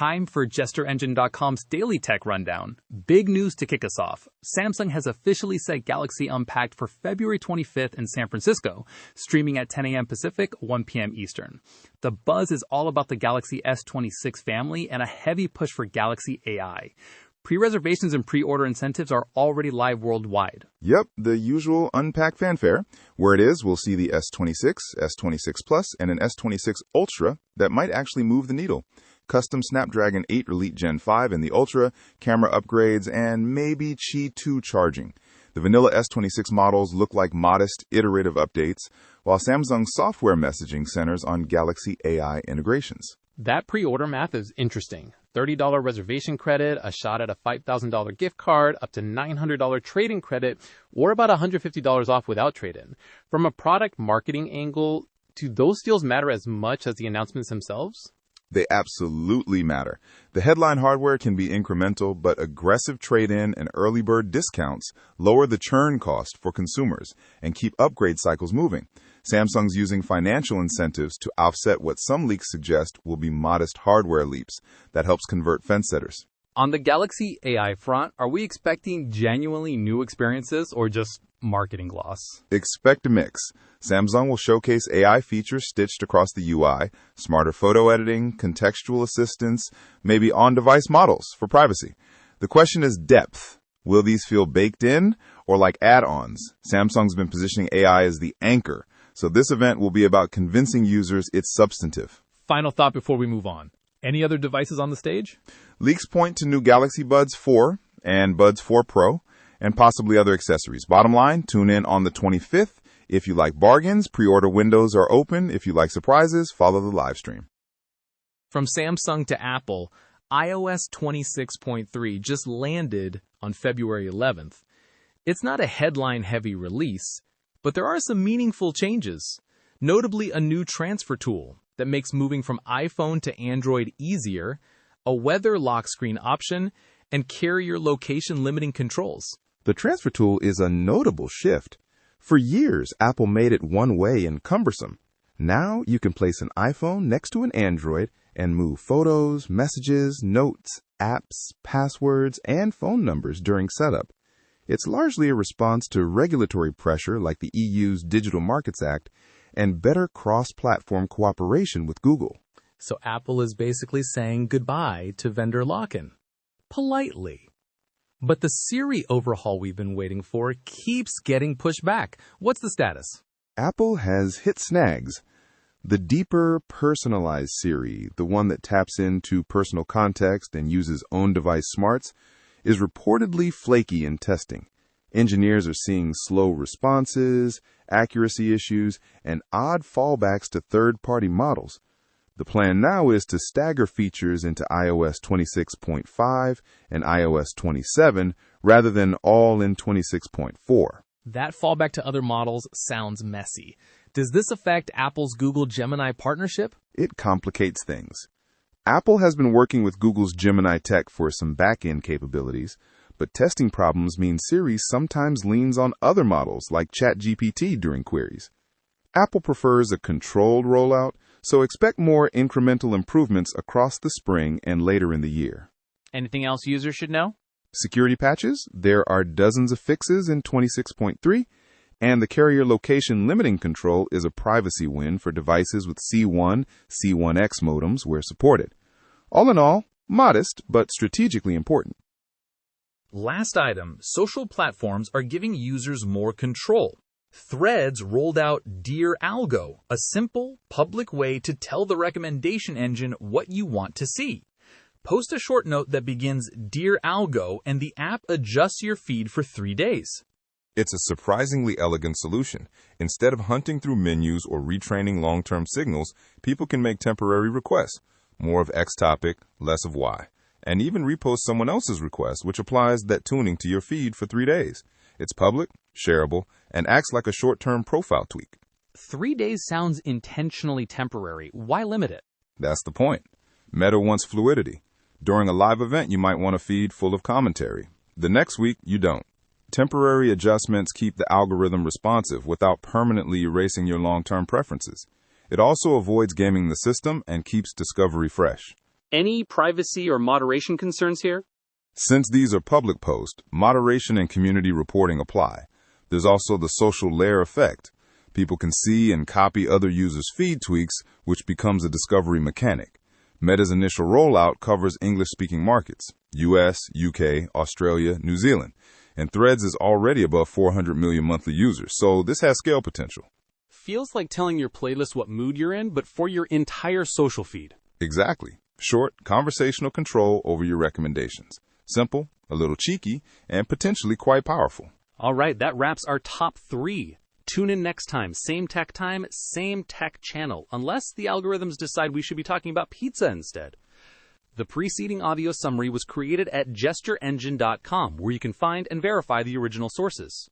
Time for JesterEngine.com's Daily Tech Rundown. Big news to kick us off. Samsung has officially set Galaxy Unpacked for February 25th in San Francisco, streaming at 10 a.m. Pacific, 1 p.m. Eastern. The buzz is all about the Galaxy S26 family and a heavy push for Galaxy AI. Pre-reservations and pre-order incentives are already live worldwide. Yep, the usual Unpacked fanfare. Where it is, we'll see the S26, S26 Plus, and an S26 Ultra that might actually move the needle. Custom Snapdragon 8 Elite Gen 5 in the Ultra, camera upgrades, and maybe Qi 2 charging. The vanilla S26 models look like modest, iterative updates, while Samsung's software messaging centers on Galaxy AI integrations. That pre-order math is interesting. $30 reservation credit, a shot at a $5,000 gift card, up to $900 trade-in credit, or about $150 off without trade-in. From a product marketing angle, do those deals matter as much as the announcements themselves? They absolutely matter. The headline hardware can be incremental, but aggressive trade-in and early bird discounts lower the churn cost for consumers and keep upgrade cycles moving. Samsung's using financial incentives to offset what some leaks suggest will be modest hardware leaps that helps convert fence-setters. On the Galaxy AI front, are we expecting genuinely new experiences or just marketing gloss? Expect a mix. Samsung will showcase AI features stitched across the UI, smarter photo editing, contextual assistance, maybe on-device models for privacy. The question is depth. Will these feel baked in or like add-ons? Samsung's been positioning AI as the anchor, so this event will be about convincing users it's substantive. Final thought before we move on. Any other devices on the stage? Leaks point to new Galaxy Buds 4 and Buds 4 Pro, and possibly other accessories. Bottom line, tune in on the 25th. If you like bargains, pre-order windows are open. If you like surprises, follow the live stream. From Samsung to Apple, iOS 26.3 just landed on February 11th. It's not a headline-heavy release, but there are some meaningful changes. Notably, a new transfer tool that makes moving from iPhone to Android easier, a weather lock screen option, and carrier location limiting controls. The transfer tool is a notable shift. For years, Apple made it one-way and cumbersome. Now you can place an iPhone next to an Android and move photos, messages, notes, apps, passwords, and phone numbers during setup. It's largely a response to regulatory pressure like the EU's Digital Markets Act and better cross-platform cooperation with Google. So Apple is basically saying goodbye to vendor lock-in. Politely. But the Siri overhaul we've been waiting for keeps getting pushed back. What's the status? Apple has hit snags. The deeper, personalized Siri, the one that taps into personal context and uses on-device smarts, is reportedly flaky in testing. Engineers are seeing slow responses, accuracy issues, and odd fallbacks to third-party models. The plan now is to stagger features into iOS 26.5 and iOS 27 rather than all in 26.4. That fallback to other models sounds messy. Does this affect Apple's Google Gemini partnership? It complicates things. Apple has been working with Google's Gemini tech for some back-end capabilities, but testing problems mean Siri sometimes leans on other models like ChatGPT during queries. Apple prefers a controlled rollout, so expect more incremental improvements across the spring and later in the year. Anything else users should know? Security patches, there are dozens of fixes in 26.3, and the carrier location limiting control is a privacy win for devices with C1, C1X modems where supported. All in all, modest but strategically important. Last item, social platforms are giving users more control. Threads rolled out Dear Algo, a simple, public way to tell the recommendation engine what you want to see. Post a short note that begins Dear Algo and the app adjusts your feed for 3 days. It's a surprisingly elegant solution. Instead of hunting through menus or retraining long-term signals, people can make temporary requests. More of X topic, less of Y. And even repost someone else's request, which applies that tuning to your feed for 3 days. It's public, shareable, and acts like a short-term profile tweak. 3 days sounds intentionally temporary. Why limit it? That's the point. Meta wants fluidity. During a live event, you might want a feed full of commentary. The next week, you don't. Temporary adjustments keep the algorithm responsive without permanently erasing your long-term preferences. It also avoids gaming the system and keeps discovery fresh. Any privacy or moderation concerns here? Since these are public posts, moderation and community reporting apply. There's also the social layer effect. People can see and copy other users' feed tweaks, which becomes a discovery mechanic. Meta's initial rollout covers English-speaking markets, US, UK, Australia, New Zealand, and Threads is already above 400 million monthly users, so this has scale potential. Feels like telling your playlist what mood you're in, but for your entire social feed. Exactly. Short, conversational control over your recommendations. Simple, a little cheeky, and potentially quite powerful. All right, that wraps our top 3. Tune in next time, same tech channel, unless the algorithms decide we should be talking about pizza instead. The preceding audio summary was created at gesterengine.com, where you can find and verify the original sources.